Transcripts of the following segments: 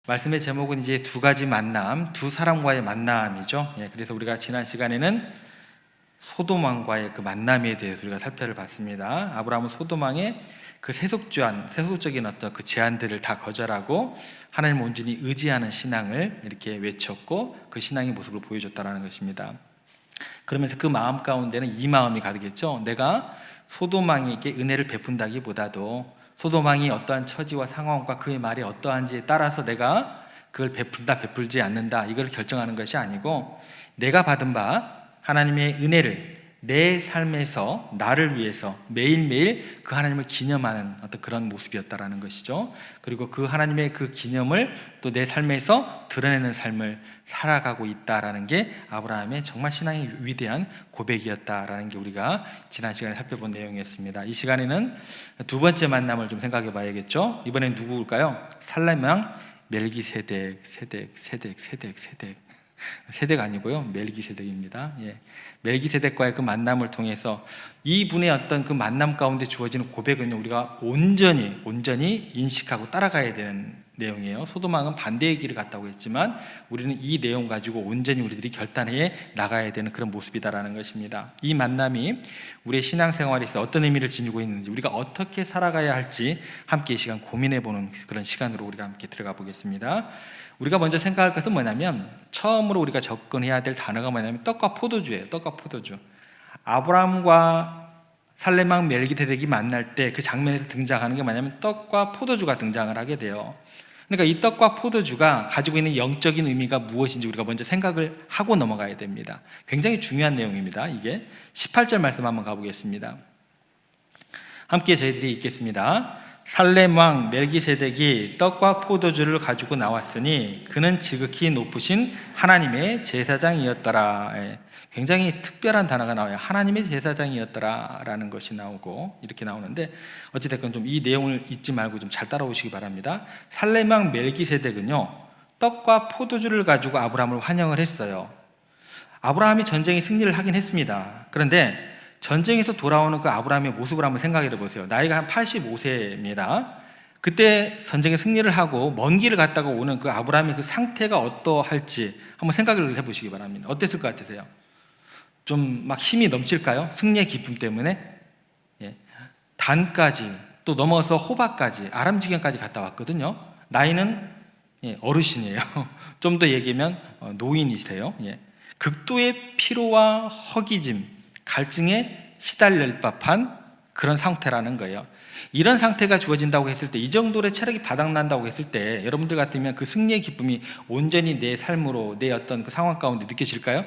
말씀의 제목은 이제 두 가지 만남, 두 사람과의 만남이죠. 그래서 우리가 지난 시간에는 소돔 왕과의 그 만남에 대해서 우리가 살펴를 봤습니다. 아브라함은 소돔 왕의 그 세속적인 어떤 그 제안들을 다 거절하고 하나님을 온전히 의지하는 신앙을 이렇게 외쳤고 그 신앙의 모습을 보여줬다는 것입니다. 그러면서 그 마음 가운데는 이 마음이 가득했죠. 내가 소돔 왕에게 은혜를 베푼다기보다도 소돔 왕이 어떠한 처지와 상황과 그의 말이 어떠한지에 따라서 내가 그걸 베푼다 베풀지 않는다 이걸 결정하는 것이 아니고 내가 받은 바 하나님의 은혜를 내 삶에서 나를 위해서 매일매일 그 하나님을 기념하는 어떤 그런 모습이었다라는 것이죠. 그리고 그 하나님의 그 기념을 또 내 삶에서 드러내는 삶을 살아가고 있다라는 게 아브라함의 정말 신앙의 위대한 고백이었다라는 게 우리가 지난 시간에 살펴본 내용이었습니다. 이 시간에는 두 번째 만남을 좀 생각해 봐야겠죠. 이번엔 누구일까요? 살렘 왕 멜기세덱. 세덱 아니고요, 멜기세덱입니다. 멜기세덱과의 그 만남을 통해서 이분의 어떤 그 만남 가운데 주어지는 고백은 우리가 온전히 인식하고 따라가야 되는 내용이에요. 소돔 왕은 반대의 길을 갔다고 했지만 우리는 이 내용 가지고 온전히 우리들이 결단해 나가야 되는 그런 모습이다라는 것입니다. 이 만남이 우리의 신앙생활에서 어떤 의미를 지니고 있는지, 우리가 어떻게 살아가야 할지 함께 이 시간 고민해보는 그런 시간으로 우리가 함께 들어가 보겠습니다. 우리가 먼저 생각할 것은 뭐냐면, 처음으로 우리가 접근해야 될 단어가 뭐냐면 떡과 포도주예요. 떡과 포도주. 아브라함과 살렘 왕 멜기세덱이 만날 때 그 장면에서 등장하는 게 뭐냐면 떡과 포도주가 등장을 하게 돼요. 그러니까 이 떡과 포도주가 가지고 있는 영적인 의미가 무엇인지 우리가 먼저 생각을 하고 넘어가야 됩니다. 굉장히 중요한 내용입니다. 이게 18절 말씀 한번 가보겠습니다. 함께 저희들이 읽겠습니다. 살렘 왕 멜기세덱이 떡과 포도주를 가지고 나왔으니 그는 지극히 높으신 하나님의 제사장이었더라. 굉장히 특별한 단어가 나와요. 하나님의 제사장이었더라 라는 것이 나오고 이렇게 나오는데, 어찌됐건 좀 이 내용을 잊지 말고 좀 잘 따라오시기 바랍니다. 살렘 왕 멜기세덱은요, 떡과 포도주를 가지고 아브라함을 환영을 했어요. 아브라함이 전쟁에 승리를 하긴 했습니다. 그런데 전쟁에서 돌아오는 그 아브라함의 모습을 한번 생각해 보세요. 나이가 한 85세입니다. 그때 전쟁에 승리를 하고 먼 길을 갔다가 오는 그 아브라함의 그 상태가 어떠할지 한번 생각을 해보시기 바랍니다. 어땠을 것 같으세요? 좀 막 힘이 넘칠까요? 승리의 기쁨 때문에. 단까지 또 넘어서 호박까지, 아람지경까지 갔다 왔거든요. 나이는 어르신이에요. 좀 더 얘기하면 노인이세요. 극도의 피로와 허기짐, 갈증에 시달릴 법한 그런 상태라는 거예요. 이런 상태가 주어진다고 했을 때, 이 정도의 체력이 바닥난다고 했을 때 여러분들 같으면 그 승리의 기쁨이 온전히 내 삶으로, 내 어떤 그 상황 가운데 느껴질까요?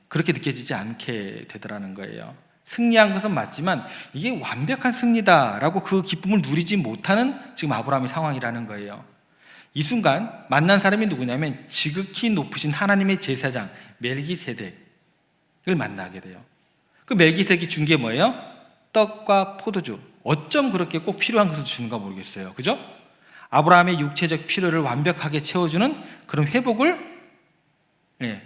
그렇게 느껴지지 않게 되더라는 거예요. 승리한 것은 맞지만 이게 완벽한 승리다라고 그 기쁨을 누리지 못하는 지금 아브라함의 상황이라는 거예요. 이 순간 만난 사람이 누구냐면 지극히 높으신 하나님의 제사장 멜기세덱을 만나게 돼요. 그 멜기세덱이 준 게 뭐예요? 떡과 포도주. 어쩜 그렇게 꼭 필요한 것을 주는가 모르겠어요. 그죠? 아브라함의 육체적 필요를 완벽하게 채워주는 그런 회복을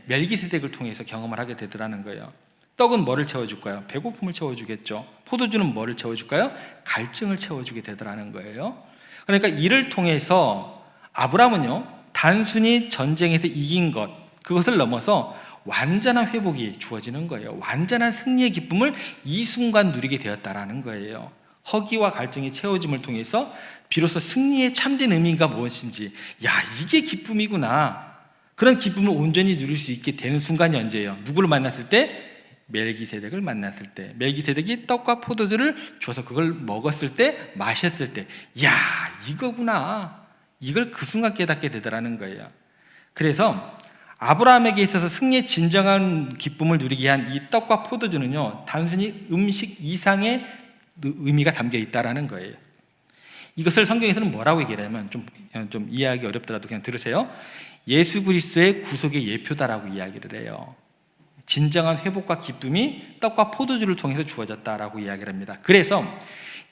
멜기세덱을 통해서 경험을 하게 되더라는 거예요. 떡은 뭐를 채워줄까요? 배고픔을 채워주겠죠. 포도주는 뭐를 채워줄까요? 갈증을 채워주게 되더라는 거예요. 그러니까 이를 통해서 아브라함은요, 단순히 전쟁에서 이긴 것, 그것을 넘어서 완전한 회복이 주어지는 거예요. 완전한 승리의 기쁨을 이 순간 누리게 되었다라는 거예요. 허기와 갈증이 채워짐을 통해서 비로소 승리의 참된 의미가 무엇인지, 이게 기쁨이구나, 그런 기쁨을 온전히 누릴 수 있게 되는 순간이 언제예요? 누구를 만났을 때? 멜기세덱을 만났을 때. 멜기세덱이 떡과 포도주를 줘서 그걸 먹었을 때, 마셨을 때, 이거구나, 이걸 그 순간 깨닫게 되더라는 거예요. 그래서 아브라함에게 있어서 승리의 진정한 기쁨을 누리게 한 이 떡과 포도주는요, 단순히 음식 이상의 의미가 담겨 있다라는 거예요. 이것을 성경에서는 뭐라고 얘기하냐면, 좀 이해하기 어렵더라도 그냥 들으세요. 예수 그리스도의 구속의 예표다라고 이야기를 해요. 진정한 회복과 기쁨이 떡과 포도주를 통해서 주어졌다라고 이야기를 합니다. 그래서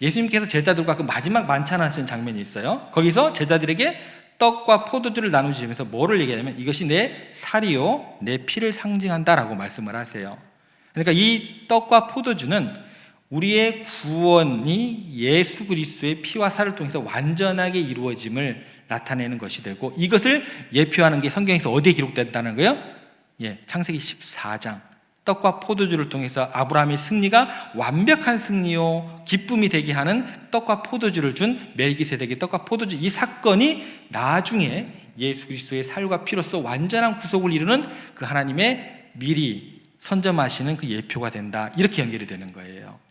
예수님께서 제자들과 그 마지막 만찬하시는 장면이 있어요. 거기서 제자들에게 떡과 포도주를 나누시면서 뭐를 얘기하냐면, 이것이 내 살이요 내 피를 상징한다라고 말씀을 하세요. 그러니까 이 떡과 포도주는 우리의 구원이 예수 그리스도의 피와 살을 통해서 완전하게 이루어짐을 나타내는 것이 되고, 이것을 예표하는 게 성경에서 어디에 기록됐다는 거예요? 창세기 14장 떡과 포도주를 통해서 아브라함의 승리가 완벽한 승리요 기쁨이 되게 하는 떡과 포도주를 준 멜기세덱의 떡과 포도주, 이 사건이 나중에 예수 그리스도의 살과 피로써 완전한 구속을 이루는 그 하나님의 미리 선점하시는 그 예표가 된다, 이렇게 연결이 되는 거예요.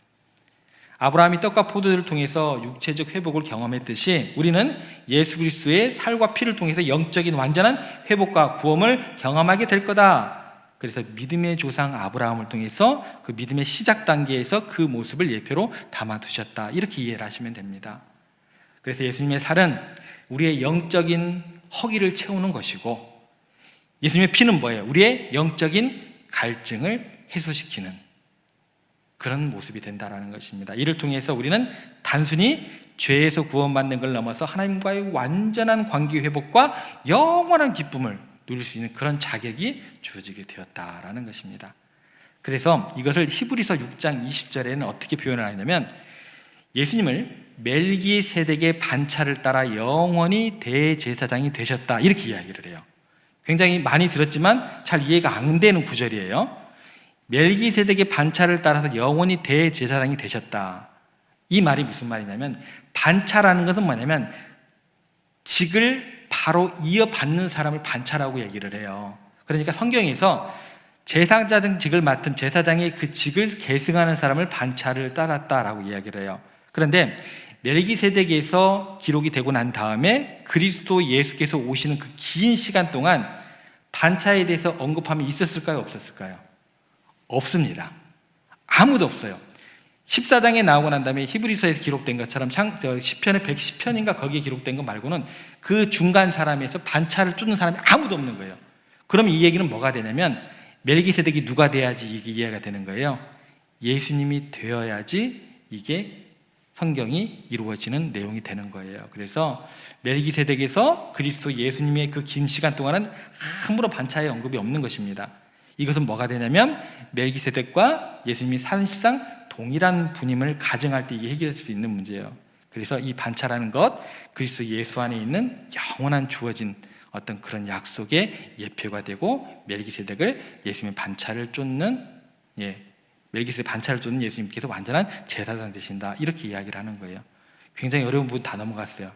아브라함이 떡과 포도주를 통해서 육체적 회복을 경험했듯이 우리는 예수 그리스도의 살과 피를 통해서 영적인 완전한 회복과 구원을 경험하게 될 거다. 그래서 믿음의 조상 아브라함을 통해서 그 믿음의 시작 단계에서 그 모습을 예표로 담아두셨다, 이렇게 이해를 하시면 됩니다. 그래서 예수님의 살은 우리의 영적인 허기를 채우는 것이고, 예수님의 피는 뭐예요? 우리의 영적인 갈증을 해소시키는 그런 모습이 된다는 것입니다. 이를 통해서 우리는 단순히 죄에서 구원받는 걸 넘어서 하나님과의 완전한 관계 회복과 영원한 기쁨을 누릴 수 있는 그런 자격이 주어지게 되었다라는 것입니다. 그래서 이것을 히브리서 6장 20절에는 어떻게 표현을 하냐면, 예수님을 멜기세덱의 반차를 따라 영원히 대제사장이 되셨다, 이렇게 이야기를 해요. 굉장히 많이 들었지만 잘 이해가 안 되는 구절이에요. 멜기세덱의 반차를 따라서 영원히 대제사장이 되셨다. 이 말이 무슨 말이냐면, 반차라는 것은 뭐냐면 직을 바로 이어받는 사람을 반차라고 얘기를 해요. 그러니까 성경에서 제사장 직을 맡은 제사장의 그 직을 계승하는 사람을 반차를 따랐다라고 이야기를 해요. 그런데 멜기세덱에서 기록이 되고 난 다음에 그리스도 예수께서 오시는 그 긴 시간 동안 반차에 대해서 언급함이 있었을까요? 없었을까요? 없습니다. 아무도 없어요. 14장에 나오고 난 다음에 히브리서에서 기록된 것처럼 시편의 110편인가 거기에 기록된 것 말고는 그 중간 사람에서 반차를 쫓는 사람이 아무도 없는 거예요. 그럼 이 얘기는 뭐가 되냐면, 멜기세덱이 누가 돼야지 이게 이해가 되는 거예요. 예수님이 되어야지 이게 성경이 이루어지는 내용이 되는 거예요. 그래서 멜기세덱에서 그리스도 예수님의 그 긴 시간 동안은 아무런 반차의 언급이 없는 것입니다. 이것은 뭐가 되냐면, 멜기세덱과 예수님이 사실상 동일한 분임을 가정할 때 이게 해결할 수 있는 문제예요. 그래서 이 반차라는 것, 그리스도 예수 안에 있는 영원한 주어진 어떤 그런 약속의 예표가 되고, 멜기세덱을 예수님의 반차를 쫓는 멜기세덱 반차를 쫓는 예수님께서 완전한 제사장 되신다, 이렇게 이야기를 하는 거예요. 굉장히 어려운 부분 다 넘어갔어요.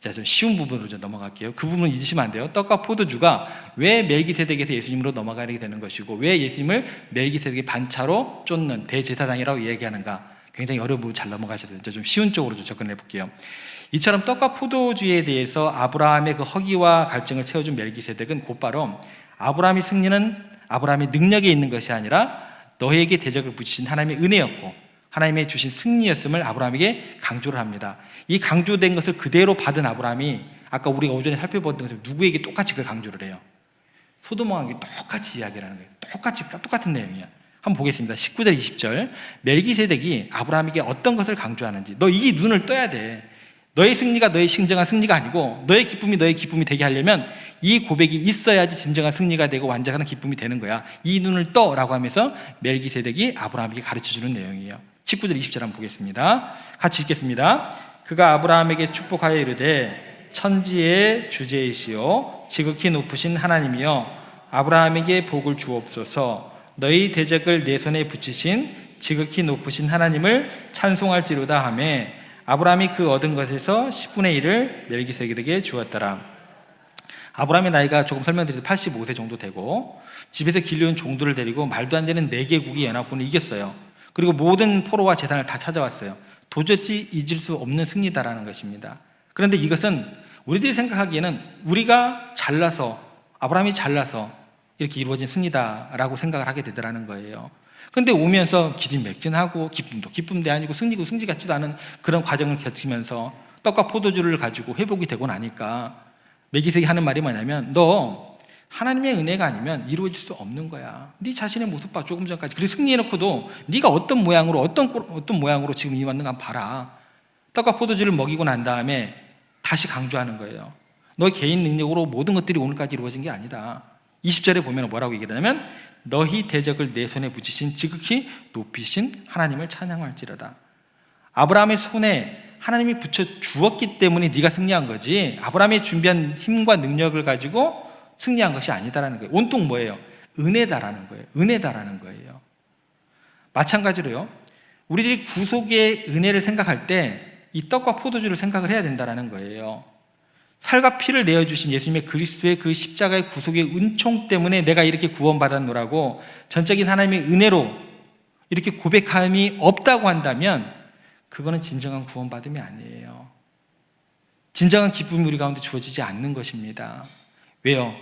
자, 좀 쉬운 부분으로 좀 넘어갈게요. 그 부분은 잊으시면 안 돼요. 떡과 포도주가 왜 멜기세덱에서 예수님으로 넘어가게 되는 것이고, 왜 예수님을 멜기세덱의 반차로 쫓는 대제사장이라고 얘기하는가, 굉장히 어려운 부분 잘 넘어가셔야 돼요. 좀 쉬운 쪽으로 좀 접근해 볼게요. 이처럼 떡과 포도주에 대해서 아브라함의 그 허기와 갈증을 채워준 멜기세덱은 곧바로 아브라함의 승리는 아브라함의 능력에 있는 것이 아니라 너에게 대적을 붙이신 하나님의 은혜였고, 하나님의 주신 승리였음을 아브라함에게 강조를 합니다. 이 강조된 것을 그대로 받은 아브라함이 아까 우리가 오전에 살펴봤던 것처럼 누구에게 똑같이 그걸 강조를 해요? 소돔왕에게 똑같이 이야기를 하는 거예요. 똑같은 내용이에요. 한번 보겠습니다. 19절 20절. 멜기세덱이 아브라함에게 어떤 것을 강조하는지, 너 이 눈을 떠야 돼. 너의 승리가 너의 진정한 승리가 아니고 너의 기쁨이 되게 하려면 이 고백이 있어야지 진정한 승리가 되고 완전한 기쁨이 되는 거야. 이 눈을 떠라고 하면서 멜기세덱이 아브라함에게 가르쳐주는 내용이에요. 19절 20절 한번 보겠습니다. 같이 읽겠습니다. 그가 아브라함에게 축복하여 이르되, 천지의 주제이시오 지극히 높으신 하나님이여, 아브라함에게 복을 주옵소서. 너희 대적을 내 손에 붙이신 지극히 높으신 하나님을 찬송할지로다 하며, 아브라함이 그 얻은 것에서 10분의 1을 멜기세덱에게 주었더라. 아브라함의 나이가 조금 설명드리도 85세 정도 되고, 집에서 길러온 종들을 데리고 말도 안 되는 4개국이 연합군을 이겼어요. 그리고 모든 포로와 재산을 다 찾아왔어요. 도저히 잊을 수 없는 승리다라는 것입니다. 그런데 이것은 우리들이 생각하기에는 우리가 잘나서, 아브라함이 잘나서 이렇게 이루어진 승리다라고 생각을 하게 되더라는 거예요. 그런데 오면서 기진맥진하고 기쁨도 기쁨도 아니고 승리고 승리 같지도 않은 그런 과정을 거치면서 떡과 포도주를 가지고 회복이 되고 나니까 멜기세덱이 하는 말이 뭐냐면, 너 하나님의 은혜가 아니면 이루어질 수 없는 거야. 네 자신의 모습 봐. 조금 전까지 그리고 승리해놓고도 네가 어떤 모양으로 지금 이 왔는가 봐라. 떡과 포도주를 먹이고 난 다음에 다시 강조하는 거예요. 너의 개인 능력으로 모든 것들이 오늘까지 이루어진 게 아니다. 20절에 보면 뭐라고 얘기하냐면, 너희 대적을 내 손에 붙이신 지극히 높이신 하나님을 찬양할지로다. 아브라함의 손에 하나님이 붙여 주었기 때문에 네가 승리한 거지, 아브라함이 준비한 힘과 능력을 가지고 승리한 것이 아니다라는 거예요. 온통 뭐예요? 은혜다라는 거예요. 은혜다라는 거예요. 마찬가지로요, 우리들이 구속의 은혜를 생각할 때 이 떡과 포도주를 생각을 해야 된다라는 거예요. 살과 피를 내어주신 예수님의 그리스도의 그 십자가의 구속의 은총 때문에 내가 이렇게 구원받았노라고 전적인 하나님의 은혜로 이렇게 고백함이 없다고 한다면 그거는 진정한 구원받음이 아니에요. 진정한 기쁨이 우리 가운데 주어지지 않는 것입니다. 왜요?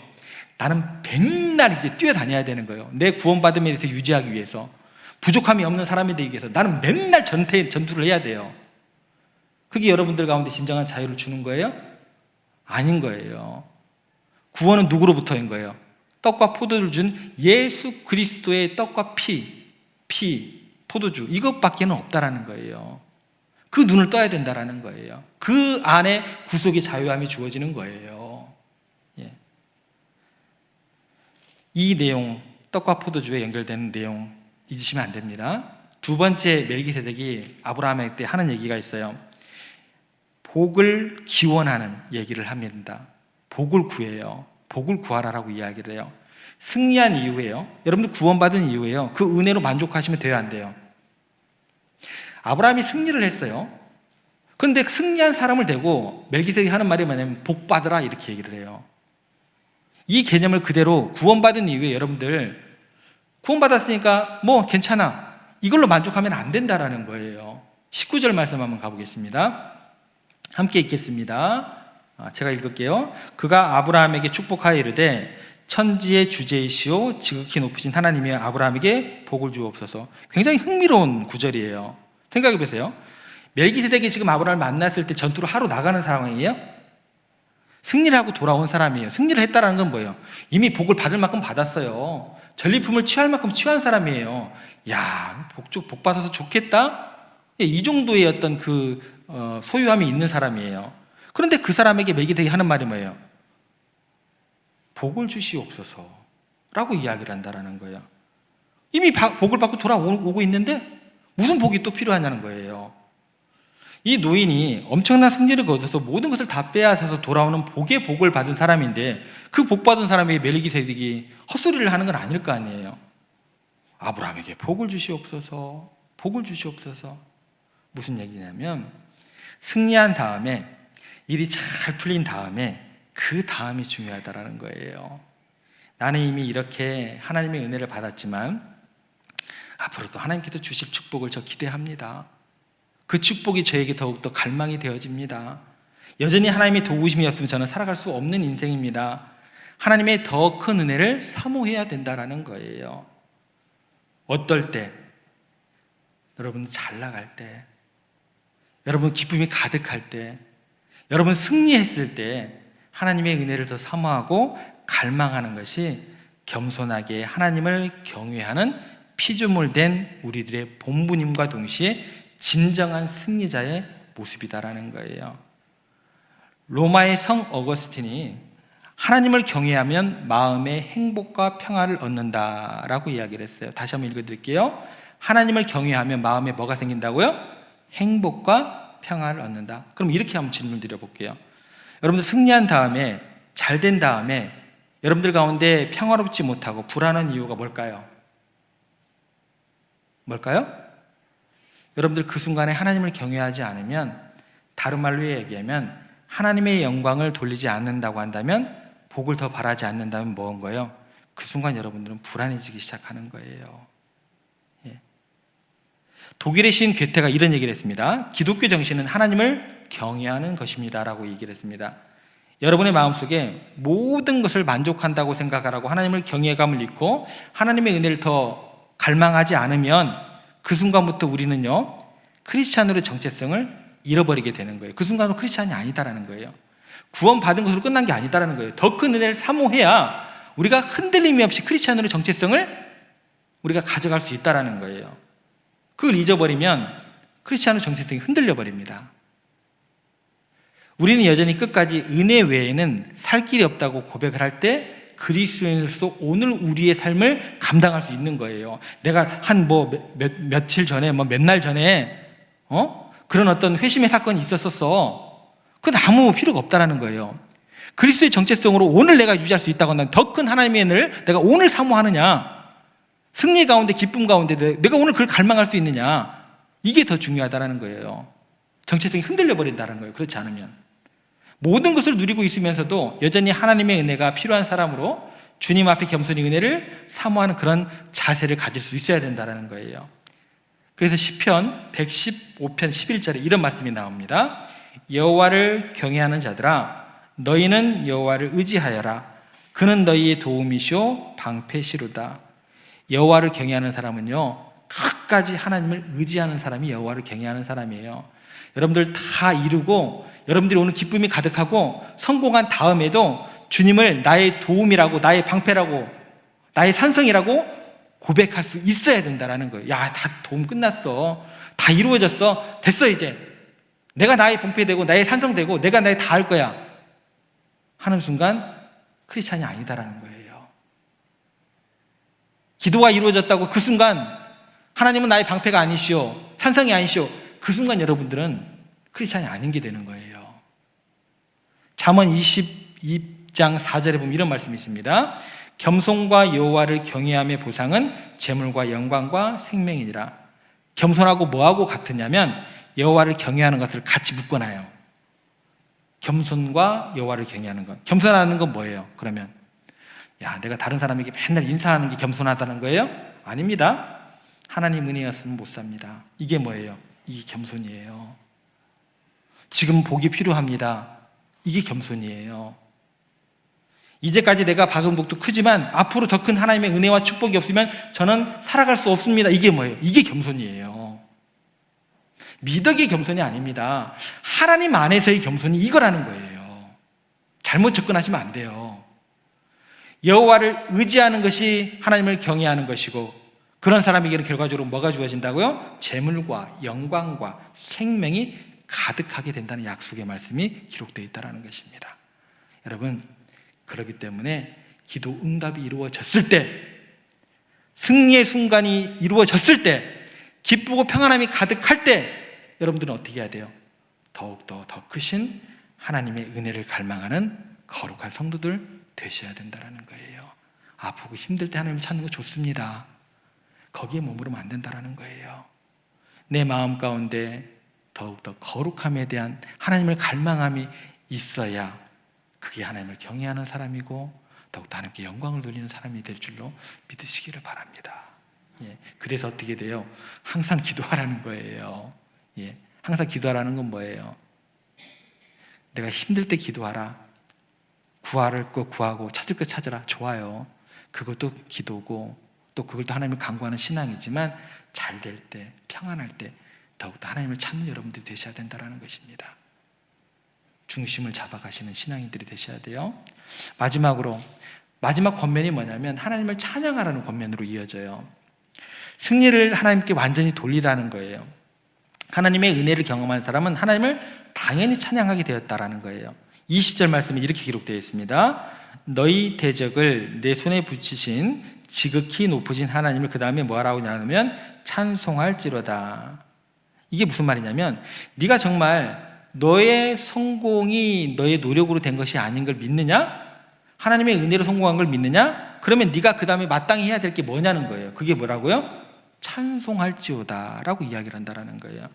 나는 맨날 이제 뛰어다녀야 되는 거예요. 내 구원받음에 대해서 유지하기 위해서, 부족함이 없는 사람이 되기 위해서 나는 맨날 전투를 해야 돼요. 그게 여러분들 가운데 진정한 자유를 주는 거예요? 아닌 거예요. 구원은 누구로부터인 거예요? 떡과 포도주를 준 예수 그리스도의 떡과 포도주, 이것밖에는 없다라는 거예요. 그 눈을 떠야 된다라는 거예요. 그 안에 구속의 자유함이 주어지는 거예요. 예. 이 내용, 떡과 포도주에 연결되는 내용 잊으시면 안 됩니다. 두 번째, 멜기세덱이 아브라함에게 하는 얘기가 있어요. 복을 기원하는 얘기를 합니다. 복을 구해요. 복을 구하라라고 이야기를 해요. 승리한 이후에요, 여러분들 구원받은 이후에요, 그 은혜로 만족하시면 돼요, 안 돼요? 아브라함이 승리를 했어요. 그런데 승리한 사람을 대고 멜기세덱이 하는 말이 뭐냐면 복 받으라, 이렇게 얘기를 해요. 이 개념을 그대로 구원받은 이후에 여러분들 구원받았으니까 뭐 괜찮아, 이걸로 만족하면 안 된다라는 거예요. 19절 말씀 한번 가보겠습니다. 함께 읽겠습니다. 제가 읽을게요. 그가 아브라함에게 축복하여 이르되 천지의 주제이시오 지극히 높으신 하나님이 아브라함에게 복을 주옵소서. 굉장히 흥미로운 구절이에요. 생각해 보세요. 멜기세덱이 지금 아브라함을 만났을 때 전투로 하루 나가는 상황이에요? 승리를 하고 돌아온 사람이에요. 승리를 했다는 건 뭐예요? 이미 복을 받을 만큼 받았어요. 전리품을 취할 만큼 취한 사람이에요. 야, 복 받아서 좋겠다? 이 정도의 어떤 소유함이 있는 사람이에요. 그런데 그 사람에게 멜기세덱이 하는 말이 뭐예요? 복을 주시옵소서 라고 이야기를 한다는 거예요. 이미 복을 받고 돌아오고 있는데 무슨 복이 또 필요하냐는 거예요. 이 노인이 엄청난 승리를 거둬서 모든 것을 다 빼앗아서 돌아오는 복의 복을 받은 사람인데, 그 복 받은 사람에게 멜기세덱이 헛소리를 하는 건 아닐 거 아니에요. 아브라함에게 복을 주시옵소서, 복을 주시옵소서. 무슨 얘기냐면 승리한 다음에, 일이 잘 풀린 다음에 그 다음이 중요하다라는 거예요. 나는 이미 이렇게 하나님의 은혜를 받았지만 앞으로도 하나님께서 주실 축복을 저 기대합니다. 그 축복이 저에게 더욱더 갈망이 되어집니다. 여전히 하나님의 도우심이 없으면 저는 살아갈 수 없는 인생입니다. 하나님의 더 큰 은혜를 사모해야 된다라는 거예요. 어떨 때? 여러분 잘 나갈 때, 여러분 기쁨이 가득할 때, 여러분 승리했을 때 하나님의 은혜를 더 사모하고 갈망하는 것이 겸손하게 하나님을 경외하는 피조물된 우리들의 본분임과 동시에 진정한 승리자의 모습이다라는 거예요. 로마의 성 어거스틴이 하나님을 경외하면 마음의 행복과 평화를 얻는다라고 이야기를 했어요. 다시 한번 읽어드릴게요. 하나님을 경외하면 마음에 뭐가 생긴다고요? 행복과 평화를 얻는다. 그럼 이렇게 한번 질문 드려볼게요. 여러분들 승리한 다음에, 잘된 다음에 여러분들 가운데 평화롭지 못하고 불안한 이유가 뭘까요? 여러분들 그 순간에 하나님을 경외하지 않으면, 다른 말로 얘기하면 하나님의 영광을 돌리지 않는다고 한다면, 복을 더 바라지 않는다면 뭐인 거예요? 그 순간 여러분들은 불안해지기 시작하는 거예요. 예. 독일의 시인 괴테가 이런 얘기를 했습니다. 기독교 정신은 하나님을 경외하는 것입니다 라고 얘기를 했습니다. 여러분의 마음속에 모든 것을 만족한다고 생각하라고 하나님을 경외감을 잃고 하나님의 은혜를 더 갈망하지 않으면 그 순간부터 우리는요, 크리스찬으로의 정체성을 잃어버리게 되는 거예요. 그 순간은 크리스찬이 아니다라는 거예요. 구원받은 것으로 끝난 게 아니다라는 거예요. 더 큰 은혜를 사모해야 우리가 흔들림이 없이 크리스찬으로의 정체성을 우리가 가져갈 수 있다라는 거예요. 그걸 잊어버리면 크리스찬의 정체성이 흔들려 버립니다. 우리는 여전히 끝까지 은혜 외에는 살 길이 없다고 고백을 할 때 그리스도인으로서 오늘 우리의 삶을 감당할 수 있는 거예요. 내가 한 며칠 전에 몇 날 전에 그런 어떤 회심의 사건이 있었었어. 그건 아무 필요가 없다라는 거예요. 그리스도의 정체성으로 오늘 내가 유지할 수 있다고 한다면 더 큰 하나님의 은혜를 내가 오늘 사모하느냐, 승리 가운데 기쁨 가운데 내가 오늘 그걸 갈망할 수 있느냐, 이게 더 중요하다는 거예요. 정체성이 흔들려 버린다는 거예요. 그렇지 않으면 모든 것을 누리고 있으면서도 여전히 하나님의 은혜가 필요한 사람으로 주님 앞에 겸손히 은혜를 사모하는 그런 자세를 가질 수 있어야 된다는 거예요. 그래서 시편 115편 11절에 이런 말씀이 나옵니다. 여호와를 경외하는 자들아, 너희는 여호와를 의지하여라. 그는 너희의 도움이시오 방패시로다. 여호와를 경외하는 사람은요, 끝까지 하나님을 의지하는 사람이 여호와를 경외하는 사람이에요. 여러분들 다 이루고 여러분들이 오늘 기쁨이 가득하고 성공한 다음에도 주님을 나의 도움이라고, 나의 방패라고, 나의 산성이라고 고백할 수 있어야 된다는 거예요. 야, 다 도움 끝났어. 다 이루어졌어. 됐어 이제. 내가 나의 방패 되고 나의 산성 되고 내가 나의 다 할 거야 하는 순간 크리스찬이 아니다라는 거예요. 기도가 이루어졌다고 그 순간 하나님은 나의 방패가 아니시오, 산성이 아니시오, 그 순간 여러분들은 크리스찬이 아닌 게 되는 거예요. 잠언 22장 4절에 보면 이런 말씀이 있습니다. 겸손과 여호와를 경외함의 보상은 재물과 영광과 생명이니라. 겸손하고 뭐하고 같으냐면 여호와를 경외하는 것을 같이 묶어놔요. 겸손과 여호와를 경외하는 것. 겸손하는 건 뭐예요? 그러면 내가 다른 사람에게 맨날 인사하는 게 겸손하다는 거예요? 아닙니다. 하나님 은혜였으면 못 삽니다. 이게 뭐예요? 이게 겸손이에요. 지금 복이 필요합니다. 이게 겸손이에요. 이제까지 내가 받은 복도 크지만 앞으로 더 큰 하나님의 은혜와 축복이 없으면 저는 살아갈 수 없습니다. 이게 뭐예요? 이게 겸손이에요. 미덕의 겸손이 아닙니다. 하나님 안에서의 겸손이 이거라는 거예요. 잘못 접근하시면 안 돼요. 여호와를 의지하는 것이 하나님을 경외하는 것이고, 그런 사람에게는 결과적으로 뭐가 주어진다고요? 재물과 영광과 생명이 가득하게 된다는 약속의 말씀이 기록되어 있다는 것입니다. 여러분, 그렇기 때문에 기도 응답이 이루어졌을 때, 승리의 순간이 이루어졌을 때, 기쁘고 평안함이 가득할 때 여러분들은 어떻게 해야 돼요? 더욱더 더 크신 하나님의 은혜를 갈망하는 거룩한 성도들 되셔야 된다는 거예요. 아프고 힘들 때 하나님을 찾는 거 좋습니다. 거기에 머무르면 안 된다는 거예요. 내 마음 가운데 더욱더 거룩함에 대한 하나님을 갈망함이 있어야 그게 하나님을 경외하는 사람이고 더욱더 하나님께 영광을 돌리는 사람이 될 줄로 믿으시기를 바랍니다. 그래서 어떻게 돼요? 항상 기도하라는 거예요. 항상 기도하라는 건 뭐예요? 내가 힘들 때 기도하라. 구할 거 구하고 찾을 거 찾으라. 좋아요. 그것도 기도고 또 그걸 또 하나님을 간구하는 신앙이지만 잘 될 때, 평안할 때 더욱더 하나님을 찾는 여러분들이 되셔야 된다는 것입니다. 중심을 잡아가시는 신앙인들이 되셔야 돼요. 마지막 권면이 뭐냐면 하나님을 찬양하라는 권면으로 이어져요. 승리를 하나님께 완전히 돌리라는 거예요. 하나님의 은혜를 경험한 사람은 하나님을 당연히 찬양하게 되었다라는 거예요. 20절 말씀에 이렇게 기록되어 있습니다. 너희 대적을 내 손에 붙이신 지극히 높으신 하나님을 그 다음에 뭐라고 하냐면 찬송할지로다. 이게 무슨 말이냐면 네가 정말 너의 성공이 너의 노력으로 된 것이 아닌 걸 믿느냐? 하나님의 은혜로 성공한 걸 믿느냐? 그러면 네가 그 다음에 마땅히 해야 될 게 뭐냐는 거예요. 그게 뭐라고요? 찬송할지오다 라고 이야기를 한다는 거예요.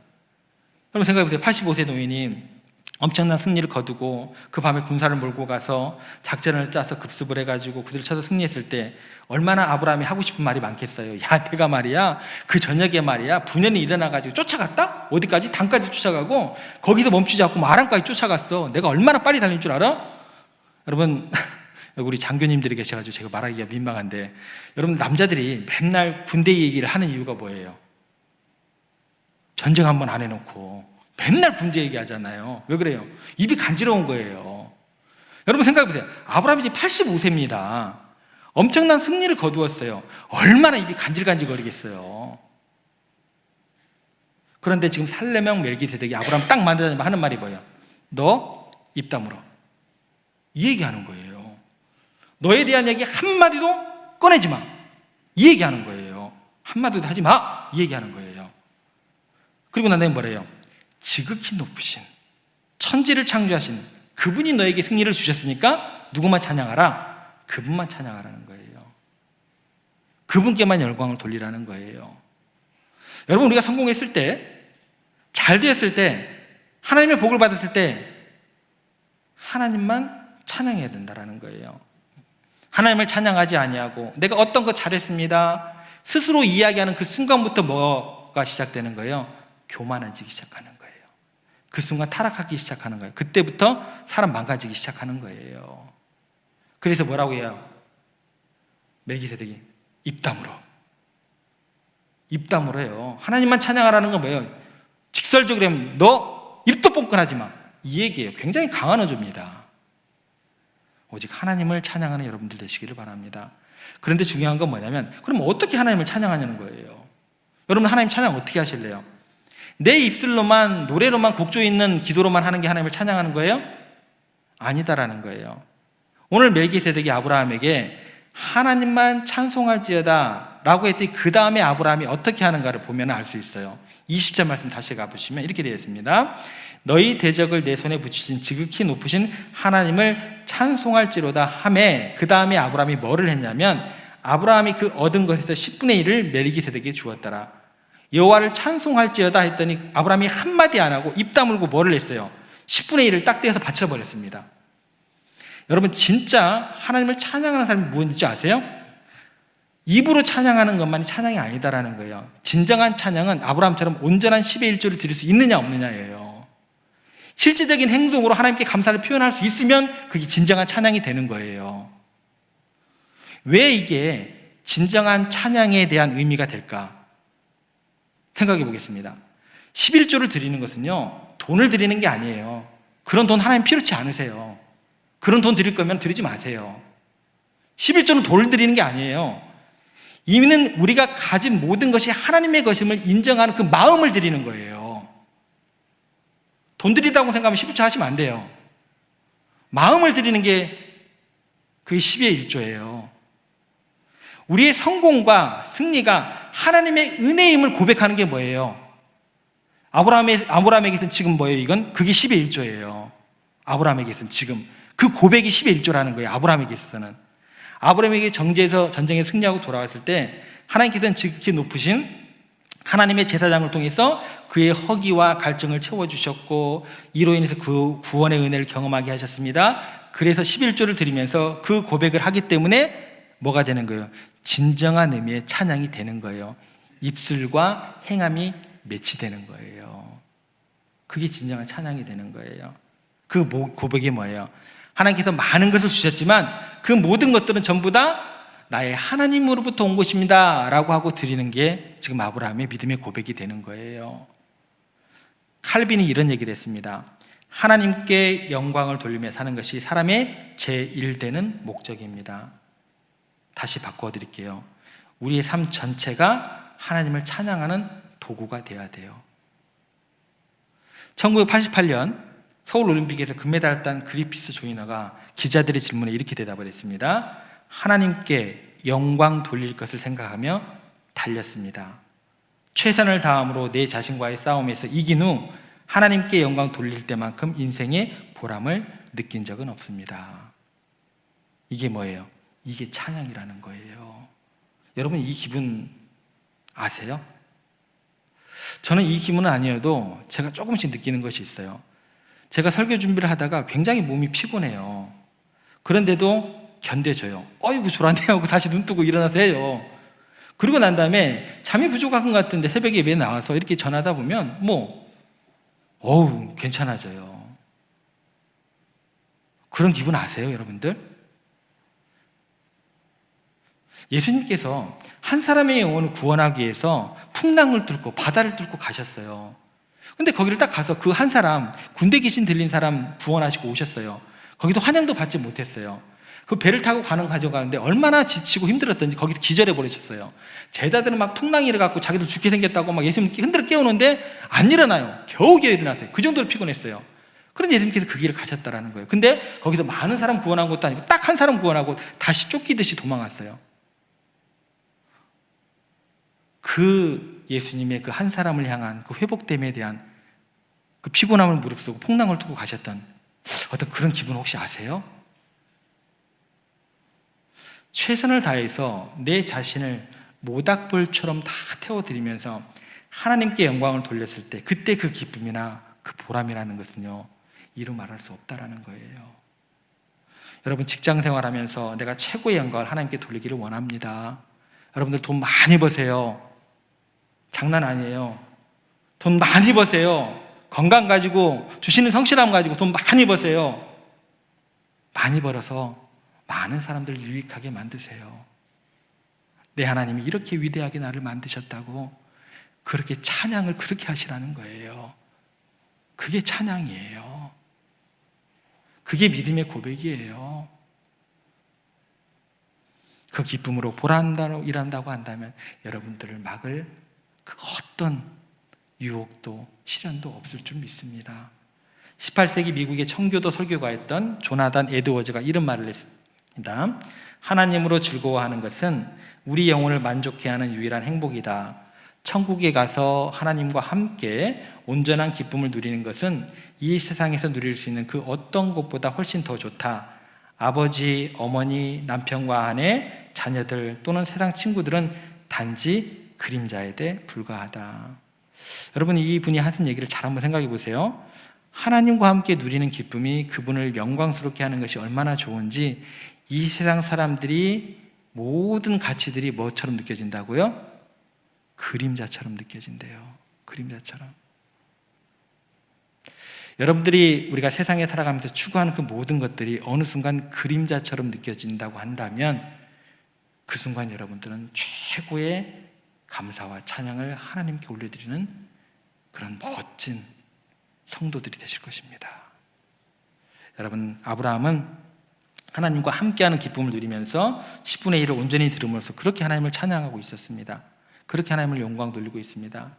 여러분 생각해보세요. 85세 노인이 엄청난 승리를 거두고 그 밤에 군사를 몰고 가서 작전을 짜서 급습을 해가지고 그들을 쳐서 승리했을 때 얼마나 아브라함이 하고 싶은 말이 많겠어요. 야, 내가 말이야 그 저녁에 말이야 분연히 일어나가지고 쫓아갔다? 어디까지? 단까지 쫓아가고 거기서 멈추지 않고 아람까지 쫓아갔어. 내가 얼마나 빨리 달린 줄 알아? 여러분 우리 장교님들이 계셔가지고 제가 말하기가 민망한데, 여러분 남자들이 맨날 군대 얘기를 하는 이유가 뭐예요? 전쟁 한번 안 해놓고 맨날 군대 얘기하잖아요. 왜 그래요? 입이 간지러운 거예요. 여러분 생각해보세요. 아브라함이 지금 85세입니다. 엄청난 승리를 거두었어요. 얼마나 입이 간질간질거리겠어요. 그런데 지금 살레명 멜기세덱이 아브라함 딱 만나자마자 하는 말이 뭐예요? 너 입 다물어. 이 얘기하는 거예요. 너에 대한 얘기 한마디도 꺼내지 마. 이 얘기하는 거예요. 한마디도 하지 마. 이 얘기하는 거예요. 그리고 난 다음에 뭐래요? 지극히 높으신 천지를 창조하신 그분이 너에게 승리를 주셨으니까 누구만 찬양하라? 그분만 찬양하라는 거예요. 그분께만 영광을 돌리라는 거예요. 여러분, 우리가 성공했을 때, 잘 되었을 때, 하나님의 복을 받았을 때 하나님만 찬양해야 된다는 거예요. 하나님을 찬양하지 아니하고 내가 어떤 거 잘했습니다 스스로 이야기하는 그 순간부터 뭐가 시작되는 거예요? 교만해지기 시작하는 거예요. 그 순간 타락하기 시작하는 거예요. 그때부터 사람 망가지기 시작하는 거예요. 그래서 뭐라고 해요? 멜기세덱이 입담으로 해요. 하나님만 찬양하라는 건 뭐예요? 직설적으로 하면 너 입도 뻥끗하지 마. 이 얘기예요. 굉장히 강한 어조입니다. 오직 하나님을 찬양하는 여러분들 되시기를 바랍니다. 그런데 중요한 건 뭐냐면, 그럼 어떻게 하나님을 찬양하냐는 거예요. 여러분, 하나님 찬양 어떻게 하실래요? 내 입술로만, 노래로만, 곡조 있는 기도로만 하는 게 하나님을 찬양하는 거예요? 아니다라는 거예요. 오늘 멜기세덱이 아브라함에게 하나님만 찬송할지어다 라고 했더니 그 다음에 아브라함이 어떻게 하는가를 보면 알 수 있어요. 20절 말씀 다시 가보시면 이렇게 되어 있습니다. 너희 대적을 내 손에 붙이신 지극히 높으신 하나님을 찬송할지로다 하매, 그 다음에 아브라함이 뭐를 했냐면 아브라함이 그 얻은 것에서 10분의 1을 멜기세덱에게 주었더라. 여호와를 찬송할지어다 했더니 아브라함이 한마디 안 하고 입 다물고 뭐를 했어요? 10분의 1을 딱 떼어서 바쳐버렸습니다. 여러분, 진짜 하나님을 찬양하는 사람이 무엇인지 아세요? 입으로 찬양하는 것만이 찬양이 아니다라는 거예요. 진정한 찬양은 아브라함처럼 온전한 10의 1조를 드릴 수 있느냐 없느냐예요. 실제적인 행동으로 하나님께 감사를 표현할 수 있으면 그게 진정한 찬양이 되는 거예요. 왜 이게 진정한 찬양에 대한 의미가 될까? 생각해 보겠습니다. 11조를 드리는 것은요, 돈을 드리는 게 아니에요. 그런 돈 하나님 필요치 않으세요. 그런 돈 드릴 거면 드리지 마세요. 11조는 돈을 드리는 게 아니에요. 이는 우리가 가진 모든 것이 하나님의 것임을 인정하는 그 마음을 드리는 거예요. 돈 드리다고 생각하면 11조 하시면 안 돼요. 마음을 드리는 게 그게 10의 1조예요. 우리의 성공과 승리가 하나님의 은혜임을 고백하는 게 뭐예요? 아브라함에게서는 지금 뭐예요? 이건 그게 10의 1조예요. 아브라함에게서는 지금 그 고백이 10의 1조라는 거예요. 아브라함에게 있어서는. 아브라함에게 전쟁에 승리하고 돌아왔을 때 하나님께서는 지극히 높으신 하나님의 제사장을 통해서 그의 허기와 갈증을 채워주셨고 이로 인해서 그 구원의 은혜를 경험하게 하셨습니다. 그래서 11조를 드리면서 그 고백을 하기 때문에 뭐가 되는 거예요? 진정한 의미의 찬양이 되는 거예요. 입술과 행함이 매치되는 거예요. 그게 진정한 찬양이 되는 거예요. 그 고백이 뭐예요? 하나님께서 많은 것을 주셨지만 그 모든 것들은 전부 다 나의 하나님으로부터 온 것입니다 라고 하고 드리는 게 지금 아브라함의 믿음의 고백이 되는 거예요. 칼빈이 이런 얘기를 했습니다. 하나님께 영광을 돌리며 사는 것이 사람의 제1되는 목적입니다. 다시 바꿔드릴게요. 우리의 삶 전체가 하나님을 찬양하는 도구가 되어야 돼요. 1988년 서울올림픽에서 금메달을 딴 그리피스 조이너가 기자들의 질문에 이렇게 대답을 했습니다. 하나님께 영광 돌릴 것을 생각하며 달렸습니다. 최선을 다함으로 내 자신과의 싸움에서 이긴 후 하나님께 영광 돌릴 때만큼 인생의 보람을 느낀 적은 없습니다. 이게 뭐예요? 이게 찬양이라는 거예요. 여러분, 이 기분 아세요? 저는 이 기분은 아니어도 제가 조금씩 느끼는 것이 있어요. 제가 설교 준비를 하다가 굉장히 몸이 피곤해요. 그런데도 견뎌져요. 어이구 졸았네 하고 다시 눈 뜨고 일어나서 해요. 그리고 난 다음에 잠이 부족한 것 같은데 새벽에 예배 나와서 이렇게 전하다 보면 괜찮아져요. 그런 기분 아세요, 여러분들? 예수님께서 한 사람의 영혼을 구원하기 위해서 풍랑을 뚫고 바다를 뚫고 가셨어요. 근데 거기를 딱 가서 그 한 사람, 군대 귀신 들린 사람 구원하시고 오셨어요. 거기도 환영도 받지 못했어요. 그 배를 타고 가져가는데 얼마나 지치고 힘들었던지 거기서 기절해 버리셨어요. 제자들은 막 풍랑이 일어갖고 자기도 죽게 생겼다고 막 예수님 흔들어 깨우는데 안 일어나요. 겨우겨우 일어났어요. 그 정도로 피곤했어요. 그런데 예수님께서 그 길을 가셨다라는 거예요. 근데 거기서 많은 사람 구원한 것도 아니고 딱 한 사람 구원하고 다시 쫓기듯이 도망갔어요. 그 예수님의 그 한 사람을 향한 그 회복됨에 대한 그 피곤함을 무릅쓰고 풍랑을 뚫고 가셨던 어떤 그런 기분 혹시 아세요? 최선을 다해서 내 자신을 모닥불처럼 다 태워드리면서 하나님께 영광을 돌렸을 때 그때 그 기쁨이나 그 보람이라는 것은요, 이루 말할 수 없다라는 거예요. 여러분, 직장 생활하면서 내가 최고의 영광을 하나님께 돌리기를 원합니다. 여러분들 돈 많이 버세요. 장난 아니에요. 돈 많이 버세요. 건강 가지고, 주시는 성실함 가지고 돈 많이 버세요. 많이 벌어서 많은 사람들을 유익하게 만드세요. 내 하나님이 이렇게 위대하게 나를 만드셨다고 그렇게 찬양을 그렇게 하시라는 거예요. 그게 찬양이에요. 그게 믿음의 고백이에요. 그 기쁨으로 보란다로 일한다고 한다면 여러분들을 막을 그 어떤 유혹도 시련도 없을 줄 믿습니다. 18세기 미국의 청교도 설교가였던 조나단 에드워즈가 이런 말을 했습니다. 하나님으로 즐거워하는 것은 우리 영혼을 만족해 하는 유일한 행복이다. 천국에 가서 하나님과 함께 온전한 기쁨을 누리는 것은 이 세상에서 누릴 수 있는 그 어떤 것보다 훨씬 더 좋다. 아버지, 어머니, 남편과 아내, 자녀들 또는 세상 친구들은 단지 그림자에 대해 불과하다. 여러분, 이분이 하신 얘기를 잘 한번 생각해 보세요. 하나님과 함께 누리는 기쁨이 그분을 영광스럽게 하는 것이 얼마나 좋은지 이 세상 사람들이 모든 가치들이 뭐처럼 느껴진다고요? 그림자처럼 느껴진대요. 그림자처럼. 여러분들이 우리가 세상에 살아가면서 추구하는 그 모든 것들이 어느 순간 그림자처럼 느껴진다고 한다면 그 순간 여러분들은 최고의 감사와 찬양을 하나님께 올려드리는 그런 멋진 성도들이 되실 것입니다. 여러분, 아브라함은 하나님과 함께하는 기쁨을 누리면서 10분의 1을 온전히 들음으로써 그렇게 하나님을 찬양하고 있었습니다. 그렇게 하나님을 영광 돌리고 있습니다.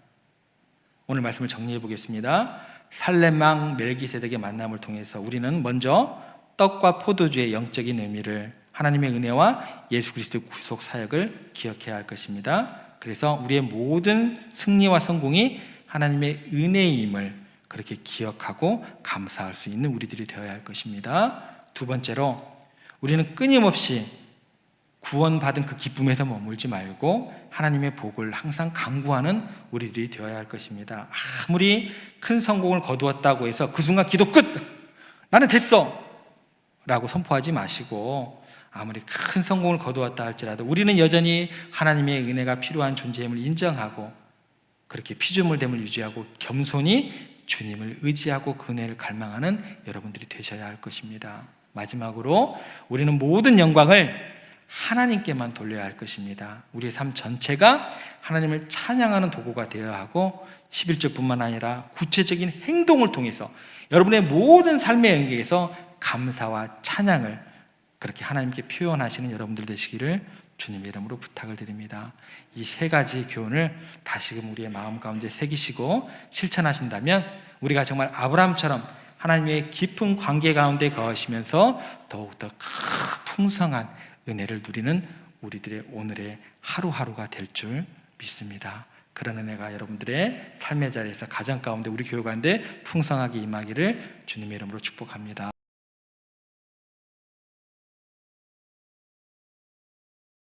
오늘 말씀을 정리해 보겠습니다. 살렘왕 멜기세덱의 만남을 통해서 우리는 먼저 떡과 포도주의 영적인 의미를, 하나님의 은혜와 예수 그리스도의 구속 사역을 기억해야 할 것입니다. 그래서 우리의 모든 승리와 성공이 하나님의 은혜임을 그렇게 기억하고 감사할 수 있는 우리들이 되어야 할 것입니다. 두 번째로, 우리는 끊임없이 구원받은 그 기쁨에서 머물지 말고 하나님의 복을 항상 강구하는 우리들이 되어야 할 것입니다. 아무리 큰 성공을 거두었다고 해서 그 순간 기도 끝! 나는 됐어! 라고 선포하지 마시고, 아무리 큰 성공을 거두었다 할지라도 우리는 여전히 하나님의 은혜가 필요한 존재임을 인정하고 그렇게 피조물됨을 유지하고 겸손히 주님을 의지하고 그 은혜를 갈망하는 여러분들이 되셔야 할 것입니다. 마지막으로, 우리는 모든 영광을 하나님께만 돌려야 할 것입니다. 우리의 삶 전체가 하나님을 찬양하는 도구가 되어야 하고 11절뿐만 아니라 구체적인 행동을 통해서 여러분의 모든 삶의 영역에서 감사와 찬양을 그렇게 하나님께 표현하시는 여러분들 되시기를 주님의 이름으로 부탁을 드립니다. 이 세 가지 교훈을 다시금 우리의 마음 가운데 새기시고 실천하신다면 우리가 정말 아브라함처럼 하나님의 깊은 관계 가운데 거하시면서 더욱더 풍성한 은혜를 누리는 우리들의 오늘의 하루하루가 될 줄 믿습니다. 그런 은혜가 여러분들의 삶의 자리에서 가정 가운데 우리 교회 가운데 풍성하게 임하기를 주님의 이름으로 축복합니다.